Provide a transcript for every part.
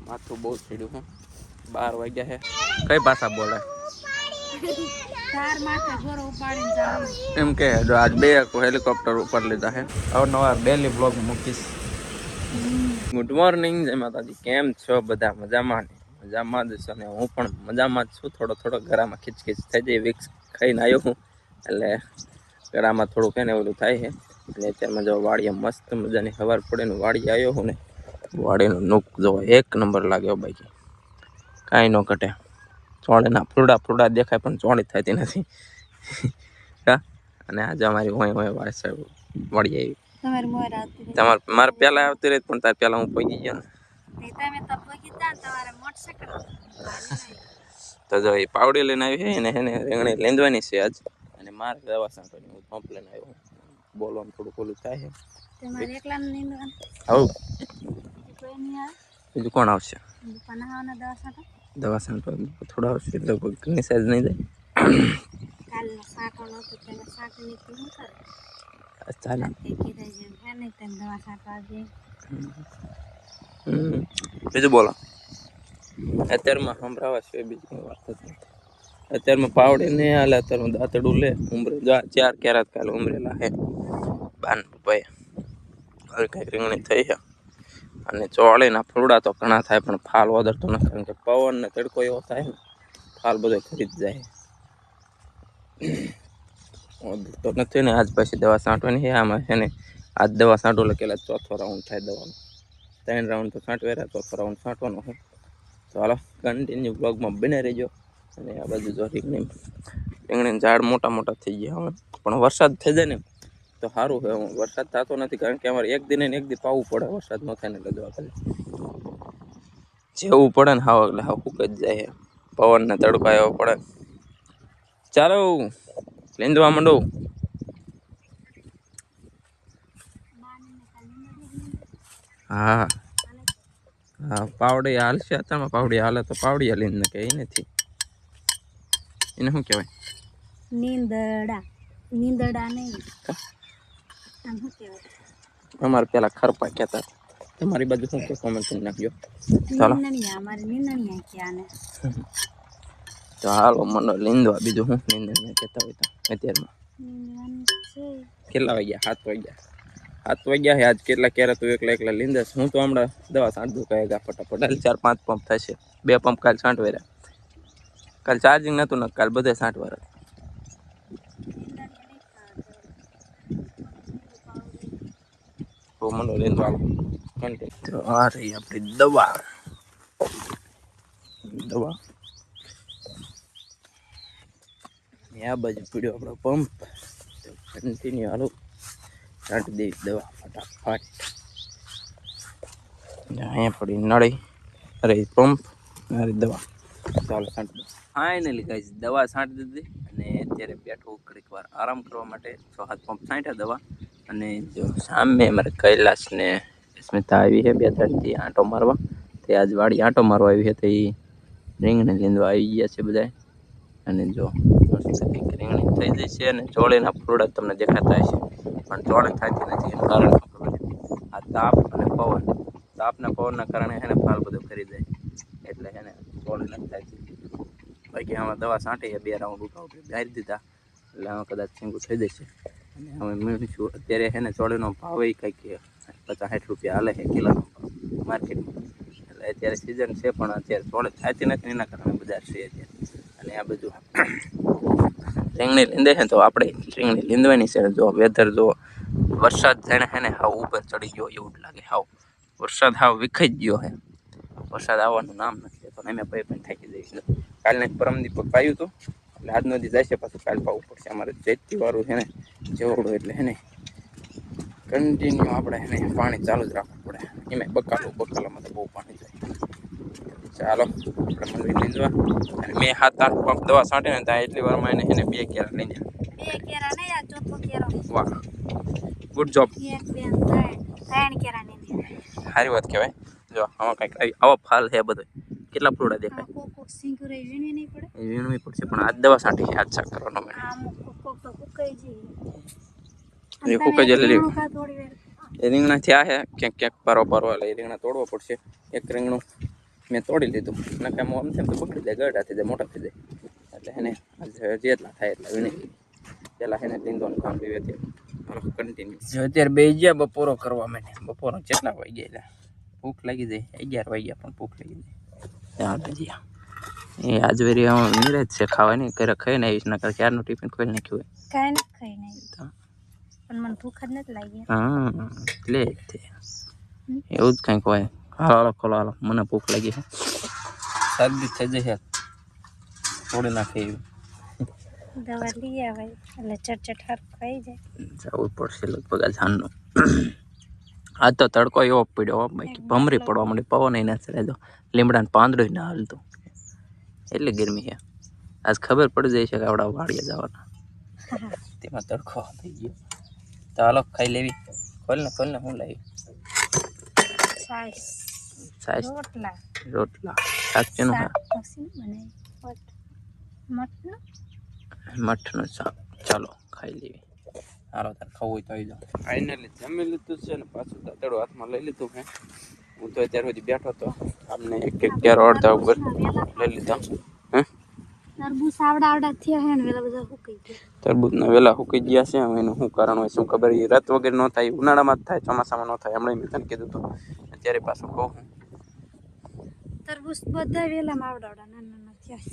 માથું બહુ ચડ્યું હે 12 વાગ્યા હે કઈ ભાષા બોલે એમ કે જો આજ 2 હેલિકોપ્ટર ઉપર લીધા હે અવનવાર ડેલી બ્લોગ મૂકીશ ગુડ મોર્નિંગ જય માતાજી કેમ છો બધા મજામાં મજામાં જ છો ને હું પણ મજામાં જ છું થોડો ઘરમાં ખીચખીચ થઈ જાય વિક્સ ખાઈને આવ્યો હું એટલે ઘરમાં થોડું કે ને ઓલું થાય છે એટલે અત્યારમાં જો વાડીએ મસ્ત મજાની સવાર પડે ને વાડી આવ્યો હું ને વાડીનો નુક જો એક નંબર લાગ્યો બાકી કાંઈ ન ઘટે ચોળીના ફૂડા દેખાય પણ ચોળી થતી નથી હા અને આજે અમારી હોય વાડી આવી તમારે મારે પહેલા આવતી રહી પણ તાર પહેલા હું પહોંચી ગયો તો જો એ પાવડી લઈને આવી છે ને એને રીંગણી લેંદવાની છે આજ અને મારે દવા સાંકળની હું પંપ લઈને આવ્યો બોલવામાં થોડુંક ઓલું થાય છે બીજું કોણ આવશે દવા સાંકળ થોડા આવશે લગભગ ઘરની સાઈઝ નહીં જાય બીજું બોલો અત્યારમાં સંભળાવા છે બીજી વાત જ નથી અત્યારમાં પાવડી નહીં હાલે અત્યારમાં દાંતડું લે ઉમરે 4 કેરાત કાલે ઉમરેલા હે બાન ભાઈ હવે કંઈક રીંગણી થઈ છે અને ચોળીના ફૂડા તો ઘણા થાય પણ ફાલ વધરતો નથી કારણ કે પવન ને તડકો એવો થાય ને ફાલ બધો ખરી જ જાય તો નથી ને આજ પછી દવા છાંટવાની છે આમાં છે ને આજ દવા છાંટો લખેલા 4થો રાઉન્ડ થાય દવાનો 3 રાઉન્ડ તો છાંટવેરા 4થો રાઉન્ડ છાંટવાનો છે તો હાલો કન્ટિન્યુ બ્લોગમાં બને રહેજો અને આ બાજુ જો રીંગણીના ઝાડ મોટા થઈ ગયા હવે પણ વરસાદ થઈ જાય ને તો સારું છે વરસાદ થતો નથી કારણ કે અમારે એક દી પાવું પડે વરસાદ ન થાય ને લગવા કરે જેવું પડે ને હાવ એટલે હાવ ફૂક જ જાય પવન ને તડકો એવો પડે ચાલો લીંદવા માંડો હા પાવડી હાલશે અત્યારમાં પાવડી હાલે તો પાવડી હાલીને ને કે એ નથી એને શું કહેવાય નીંદડા નહીં આમ શું કહેવાય અમારે પેલા ખરપા કહેતા તમારી બાજુ શું કે કોમેન્ટ કરી નાખજો ચાલો તો હાલો મને લીંદવા બીજું શું નીંદણીયા કહેતા હોય તો અત્યારમાં કેટલા વાગ્યા 7 વાગ્યા છે આજ કેટલા ક્યારે તું એકલા લીંદસ હું તો હમણાં દવા છાંટું કહેગા ફટાફટ 4-5 પંપ થશે 2 પંપ કાલ છાંટવેરા કાલ ચાર્જિંગ નહોતું ને કાલ બધે છાંટવારા તો મને લીંદવા તો આ રહી આપણી દવા આ બાજુ પીડ્યો આપણો પંપ કન્ટિન્યુ હાલો છાંટી દેવી દવા ફટાફટ અહીંયા પડી નળી અરે પંપ મારી દવા ચાલો છાંટી દો ફાઇનલી ગાઈસ દવા છાંટી દીધી અને અત્યારે બેઠું ઘડીક વાર આરામ કરવા માટે 6-7 પંપ છાંટ્યા દવા અને જો સામે અમારે કૈલાશ ને સ્મિતા આવી છે 2-3 આંટો મારવા તે આજ વાડી આંટો મારવા આવી છે તે રીંગણી લીંદવા આવી ગયા છે બધા અને જો રીંગણી થઈ જાય છે અને ચોળીના ફૂડા તમને દેખાતા હશે પણ ચોળી થતી નથી એનું કારણ આ તાપ અને તાપના પવનના કારણે એને ફાલ બધો કરી જાય એટલે એને ચોળી નથી થતી બાકી આમાં દવા છાંટી 2 રાઉન્ડ ઉઠાવી ગાળી દીધા એટલે આમાં કદાચ છીંગું થઈ જશે અને અમે મેળવીશું અત્યારે એને ચોળીનો ભાવ કંઈક 50-60 રૂપિયા હાલે છે કિલોનો માર્કેટમાં એટલે અત્યારે સિઝન છે પણ અત્યારે ચોળી થતી નથી એના કારણે બજાર છે અત્યારે અને આ બધું રીંગણી લીંદે છે તો આપણે રીંગણી લીંદવાની છે જો વેધર જો વરસાદ જાણે છે ને હાવ ઉપર ચડી ગયો એવું જ લાગે હાવ વરસાદ હાવ વિખાઈ ગયો છે વરસાદ આવવાનું નામ નથી પણ અમે પણ થાકી જઈશું કાલને પરમદી પર પાયું હતું એટલે આજનો દી જાય છે પાછું કાલ પાવું પડશે અમારે જેટલી વાળું છે ને જેવડું એટલે છે ને કન્ટિન્યુ આપણે એને પાણી ચાલુ જ રાખવું પડે એમાં બકાલામાં તો બહુ પાણી જાય ચાલો આપણે મંદિર લીંદવા અને મેં 7-8 પંપ દવા છાંટે ને ત્યાં એટલી વારમાં એને 2 કેરા લઈ જાય વાહ ગુડ જોબ સારી વાત કહેવાય જો આમાં કંઈક આવો ફાલ છે બધો કેટલા ફૂડા દેખાય વીણવી પડશે પણ આજ દવા છાંટી છે આજ શાક કરવાનો મેં એ ફૂકાઈ જલ્દી એ રીંગણા થયા છે ક્યાંક ક્યાંક પારો પારો એટલે એ રીંગણા તોડવા પડશે. એક રીંગણું મેં તોડી લીધું નકામ આમ તેમ તો પકડી જાય ગરડા થઈ જાય મોટા થઈ જાય એટલે એને જેટલા થાય એટલા વીણી લીધી પેલા એને લીંદોનું કામ લેવી અત્યારે કન્ટિન્યુ અત્યારે બે ગયા બપોરો કરવા માંડે બપોરો કેટલા વાગ્યા એટલે ભૂખ લાગી જાય 11 વાગ્યા પણ ભૂખ લાગી જાય ભજીયા એ આજવેરી નિરાજ છે ખાવાની ઘરે ખાઈને આવીશ નકર ક્યારનું ટિફિન ખોલી નાખ્યું હોય કાંઈ નથી ખાઈ નહીં પણ મને ભૂખ જ નથી લાગી હા એટલે એવું જ કંઈક હોય હાલો ખોલો હાલો મને ભૂખ લાગી છે શરદી થઈ જશે થોડી નાખે એવી દવા લઈ આવે એટલે ચટચટ હરખું ખાઈ જાય જવું પડશે લગભગ આ જાનનું આજ તો તડકો એવો પડ્યો બાકી ભમરી પડવા માંડી પવન ના ચડે તો લીમડાને પાંદડું ના હાલતું એટલી ગરમી છે આજ ખબર પડી જાય છે કે આવડા વાડીએ જવાના તેમાં તડકો થઈ ગયો તો હાલો ખાઈ લેવી ખોલને હું લાવી છાશ રોટલા શાક ચેનું મઠનું શાક ચાલો ખાઈ લેવી હાલો તાર ખાવું હોય તો આવી જાઓ ફાઇનલી જમી લીધું છે ને પાછું દાંતડું હાથમાં લઈ લીધું છે હું તો અત્યાર સુધી બેઠો હતો આમને એક ક્યારો અડધા ઉપર લઈ લીધા તરબૂચ આવડા થયા હે ને વેલા બધા સુકાઈ ગયા તરબૂચના વેલા સુકાઈ ગયા છે હવે એનું શું કારણ હોય શું ખબર એ રત વગેરે ન થાય ઉનાળામાં જ થાય ચોમાસામાં ન થાય હમણાં મેં તને કીધું હતું અત્યારે પાછું કહું તરબૂચ બધા વેલામાં આવડા નાના થયા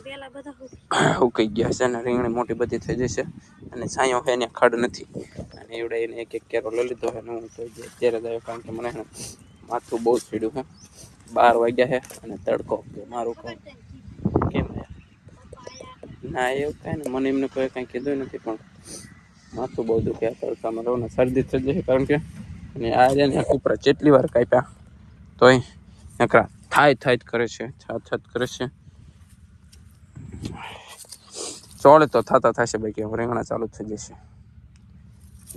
વેલા બધા સુકાઈ ગયા છે અને રીંગણી મોટી બધી થઈ જશે અને છાંયો છે એને ખડ નથી અને એવડે એને એક કેરો લઈ લીધો છે હું તો અત્યારે જ આવ્યો કારણ કે મને માથું બહુ છીડ્યું છે 12 વાગ્યા છે અને તડકો મારું કેમ ના એવું કાંઈ ને મને એમને કોઈ કાંઈ કીધું નથી પણ માથું બહુ દુખે તડકામાં રહું ને શરદી થઈ જશે કારણ કે અને આ છે ને ઉપરા જેટલી વાર કાપ્યા તોય નકરા થાય જ કરે છે છાત કરે છે ચોળે તો થતા થશે ભાઈ કે રીંગણા ચાલુ થઈ જશે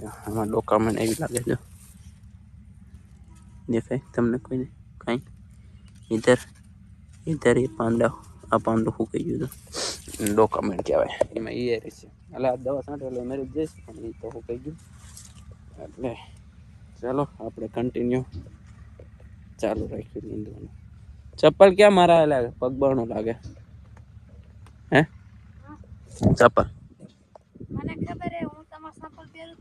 આમાં ડોકામાં એવી લાગે છે દેખાય તમને કોઈને કાંઈ ઇધર એ પાંદડા આ પાંદડું ફૂંકાઈ ગયું હતું ડોક્યુમેન્ટ કહેવાય એમાં એ રહેશે એટલે આ દવા છાંટે એટલે મેરેજ જઈશ પણ એ તો ફૂંકાઈ ગયું એટલે ચાલો આપણે કન્ટિન્યુ ચાલુ રાખ્યું નીંદવાનું ચપ્પલ ક્યાં મારા લાગે પગ બળનું લાગે હે ચપ્પલ મને ખબર હે હું તમાર ચપ્પલ પહેરું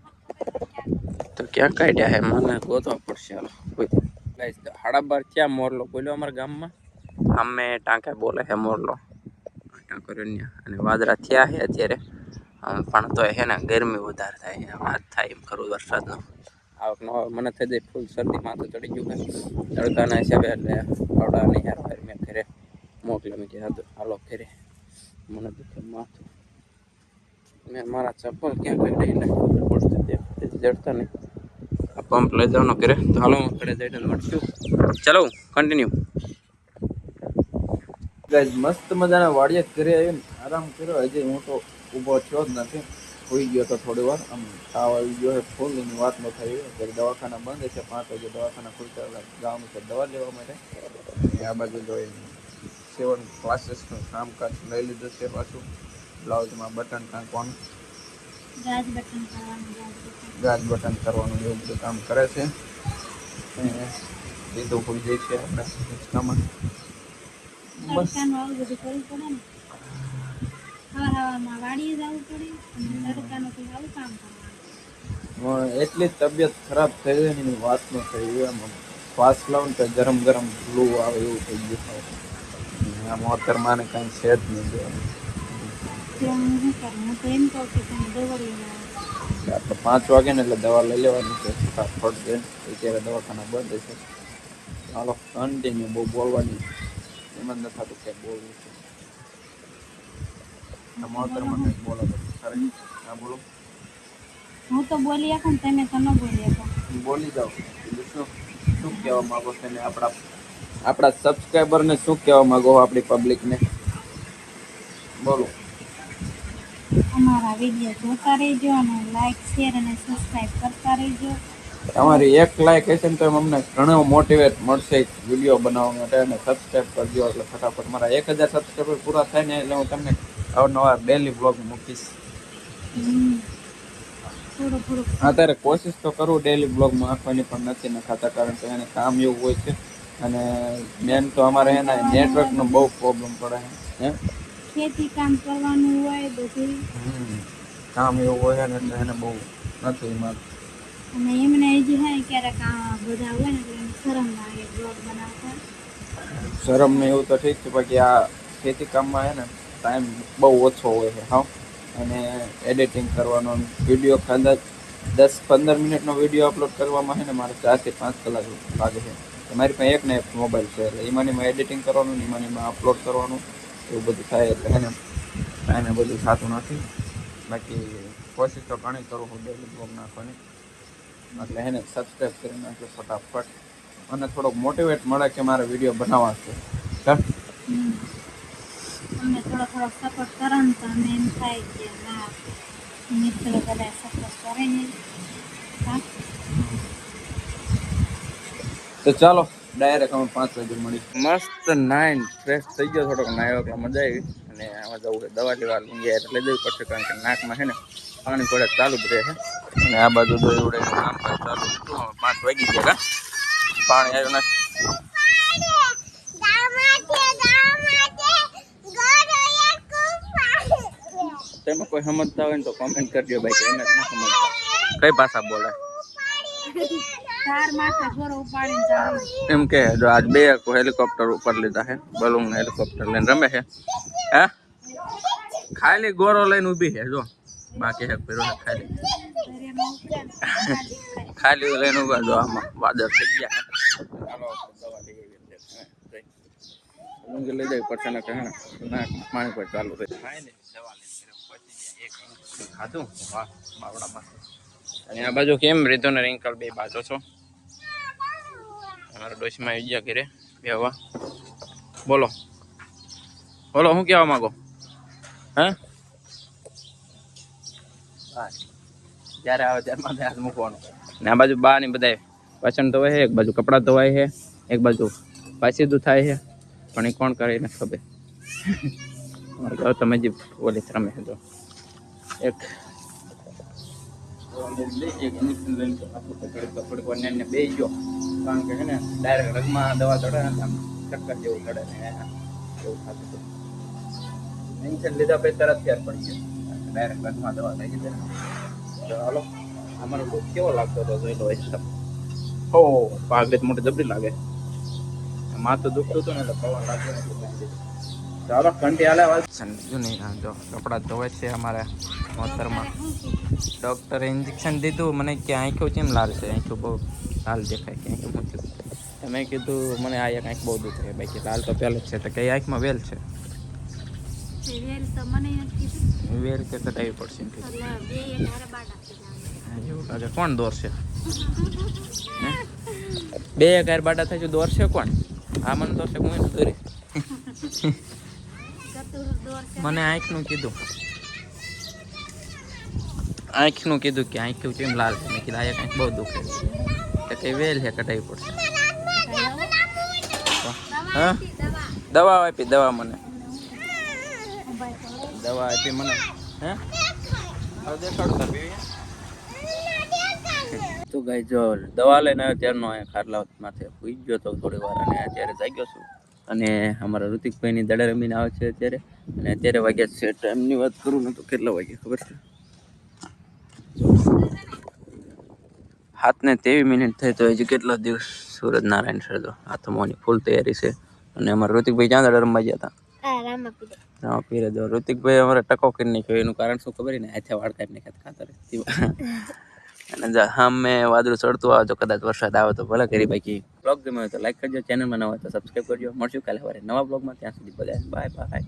તો ક્યાં કાઢ્યા હે મને ગોતવા પડશે હાલો કોઈ ગાઈસ 12:30 થયા મોરલો બોલ્યો અમારા ગામમાં અમે ટાંકે બોલે છે મોરલો ટાંકો રહ્યા અને વાદળા થયા છે અત્યારે પણ તો હે ને ગરમી વધારે થાય વાત થાય એમ ખરું વરસાદનો આવકનો મને થઈ જાય ફૂલ શરદી માથું ચડી ગયું છે તડકાના હિસાબે એટલે આવડાની યાર મેં ઘરે મોકલે મેં કીધું હાલો ઘરે મને દુખે માથું મેં મારા ચપ્પલ ક્યાં કાઢીને જડતા નહીં આ પંપ લઈ જવાનો ઘરે તો હાલો ઘરે જઈને મળશું ચલો કન્ટિન્યુ ગાઈસ મસ્ત મજાના વાડિયા ઘરે આવીને આરામ કર્યો હજી હું તો ઊભો થયો જ નથી હોઈ ગયો તો થોડી વાર આમ તાવ આવી ગયો છે ફૂલ એની વાત ન થઈ અત્યારે દવાખાના બંધ છે 5 વાગે દવાખાના ખુલતા ગામ છે દવા લેવા માટે આ બાજુ જો સેવન ક્લાસીસનું કામકાજ લઈ લીધું છે પાછું બ્લાઉઝમાં બટન ટાંકવાનું ગાજ બટન કરવાનું એવું બધું કામ કરે છે લીધું હોઈ જાય છે આપણે રિક્ષામાં એટલી તબિયત ખરાબ થઈ ગઈ એની વાત ન થઈ એમ શ્વાસ લાવું તો ગરમ ફ્લૂ આવે એવું થઈ ગયું આ મોતરમાં ને કાંઈ છે જ નહીં આપણે 5 વાગે ને એટલે દવા લઈ લેવાની છે ફટાફટ દે અત્યારે દવાખાના બંધ છે હાલો કન્ટિન્યુ બહુ બોલવાની એમ જ નથી થતું કે બોલવું છે મોતરમાં કંઈક બોલો ખરે હા બોલો હું તો બોલી આપું તમે તો ન બોલી આપો બોલી જાઓ શું કહેવા માંગો છો ને આપણા સબસ્ક્રાઈબરને શું કહેવા માંગો આપણી પબ્લિકને બોલો અમારા વિડીયો જોતા રહેજો અને લાઈક શેર અને સબસ્ક્રાઇબ કરતા રહેજો તમારી 1 લાઈક હશે ને તો અમને ઘણો મોટિવેટ મળશે વિડીયો બનાવવા માટે અને સબસ્ક્રાઈબ કરજો એટલે ફટાફટ મારા 1000 સબસ્ક્રાઈબર પૂરા થાય ને એટલે હું તમને અવનવા ડેલી વ્લોગ મૂકીશ થોડું થોડું અત્યારે કોશિશ તો કરું ડેલી બ્લોગમાં નાખવાની, પણ નથી નખાતા કારણ કે એને કામ એવું હોય છે. અને મેન તો અમારે એના નેટવર્કનો બહુ પ્રોબ્લેમ પડે છે. ખેતી કામ કરવાનું હોય બધું, કામ એવું હોય ને એટલે એને બહુ નથી એમાં. અને એમને હજી હે ક્યારેક આ બધા હોય ને એટલે એને શરમ લાગે બ્લોગ બનાવતા. શરમ ને એવું તો ઠીક છે, બાકી આ ખેતી કામમાં હે ને ટાઈમ બહુ ઓછો હોય છે હા. અને એડિટિંગ કરવાનો વિડીયો કદાચ 10-15 મિનિટનો વિડીયો અપલોડ કરવામાં છે ને મારે 4 થી 5 કલાક લાગે છે. મારી પાસે એક ને એક મોબાઈલ છે એટલે એમાં એડિટિંગ કરવાનું, એમાં અપલોડ કરવાનું, એવું બધું થાય એટલે એને ટાઈમે બધું થતું નથી. બાકી કોશિશ તો ઘણી કરું હું ડેલી બ્લોગ નાખવાની, એટલે એને સબસ્ક્રાઈબ કરી નાખજો ફટાફટ. અને થોડોક મોટિવેટ મળે કે મારે વિડીયો બનાવવા છે. અમને થોડો સપોર્ટ કરો ને તો અમને એમ થાય કે ના મિત્રો બધા સપોર્ટ કરે ને. હા તો ચાલો ડાયરેક્ટ અમે 5 વાગે મળી. મસ્ત નાઈન ફ્રેશ થઈ ગયો, થોડોક નાયો એટલે મજા આવી. અને આમાં જવું છે દવા લેવા, લઈ દેવી પડશે કારણ કે નાકમાં છે ને પાણી પડે ચાલુ જ રહે છે. અને આ બાજુ તો એવડે કામ ચાલુ હતું. 5 વાગી ગયા, પાણી આવ્યું નથી. તમે કોઈ સમજતા હોય ને તો કોમેન્ટ કરજો ભાઈ, એને જ ના સમજતા કઈ ભાષા બોલે એમ કે. જો આજ 2 હેલિકોપ્ટર ઉપર લીધા છે, બલૂન હેલિકોપ્ટર લઈને રમે છે. હે ખાલી ગોરો લઈને ઊભી છે જો, બાકી છે પીરો ખાલી ખાલી લઈને ઊભા. જો આમાં વાદળ થઈ ગયા. લઈ જાય પડશે ને કહે ને ના પાણી પર ચાલુ રહે. ખાધું વાહ બાવડામાં. અને આ બાજુ કેમ રીતો ને રિંકલ બે બાજો છો? અમારા ડોશમાં આવી ગયા ઘરે બેવા. બોલો બોલો, શું કહેવા માંગો? હે જ્યારે આવે ત્યારે માથે હાથ મૂકવાનો. ને આ બાજુ બા ની બધા વાસણ ધોવાય છે, એક બાજુ કપડાં ધોવાય છે, એક બાજુ પાસીદું થાય છે. પણ એ કોણ કરે એને ખબર. તમે જે ઓલી રમે છે એક બે ગયો કારણ કે છે ને ડાયરેક્ટ રગમાં દવા ચડે ને ચક્કર જેવું ચડે ને એવું થતું હતું. ઇન્જેક્શન લીધા પછી તરત ત્યાર પડી ગયો, ડાયરેક્ટ રગમાં દવા થઈ ગઈ. હાલો અમારો દુઃખ કેવો લાગતો હતો જોઈ લો હિસાબ. હો પાઘડી મોટી જબરી લાગે. માથું દુખતું હતું ને એટલે પવન લાગ્યો ને. ચાલો ઘંટી હાલે જો નહીં. જો કપડાં ધોવે છે અમારે મોતરમાં. ડૉક્ટરે ઇન્જેક્શન દીધું મને કે આંખો કેમ લાલ છે, આંખો બહુ લાલ દેખાય કે આંખો મૂકી. મેં કીધું મને આ એક આંખ બહુ દુખે. બાકી લાલ તો પહેલે જ છે. તો કઈ આંખમાં વેલ છે? વેલ કે કટાવી પડશે એવું લાગે. કોણ દોરશે? 2 એક બાટા થાય છે, દોરશે કોણ? આ મને દોરશે, હું એને દોરી. મને આંખનું કીધું કે આંખ કેમ લાલ છે. મેં કીધું આ એક આંખ બહુ દુખે તો કઈ વેલ છે, કટાવી પડશે. હા દવા આપી, દવા મને હે હવે દેખાડું તાર પીવી. તો ગાઈ જો દવા લઈને આવ્યો ત્યારનો ખાટલા માથે સુઈ ગયો તો થોડી વાર, અને અત્યારે જાગ્યો છું. અને અમારા ઋતિકભાઈની દડા રમીને આવે છે અત્યારે. અને અત્યારે વાગ્યા છે, ટાઈમની વાત કરું ને તો કેટલા વાગ્યા ખબર છે? 7:23 થઈ. તો હજી કેટલા દિવસ સૂરજ નારાયણ સર તો આથમવાની ફૂલ તૈયારી છે. અને અમારા ઋતિકભાઈ ક્યાં દડા રમવા ગયા હતા? રામાપીરે. જો ઋતિકભાઈ અમારે ટકો કરી નાખ્યો. એનું કારણ શું ખબર ને? હાથે વાળ કાઢી નાખ્યા ખાતર. અને સામે વાદળું ચડતું આવે તો કદાચ વરસાદ આવે તો ભલે કરી. બાકી બ્લોગ ગમે હોય તો લાઈક કરજો, ચેનલમાં નવા હોય તો સબસ્ક્રાઈબ કરજો. મળશું કાલે સવારે નવા બ્લોગમાં. ત્યાં સુધી બધા બાય બાય.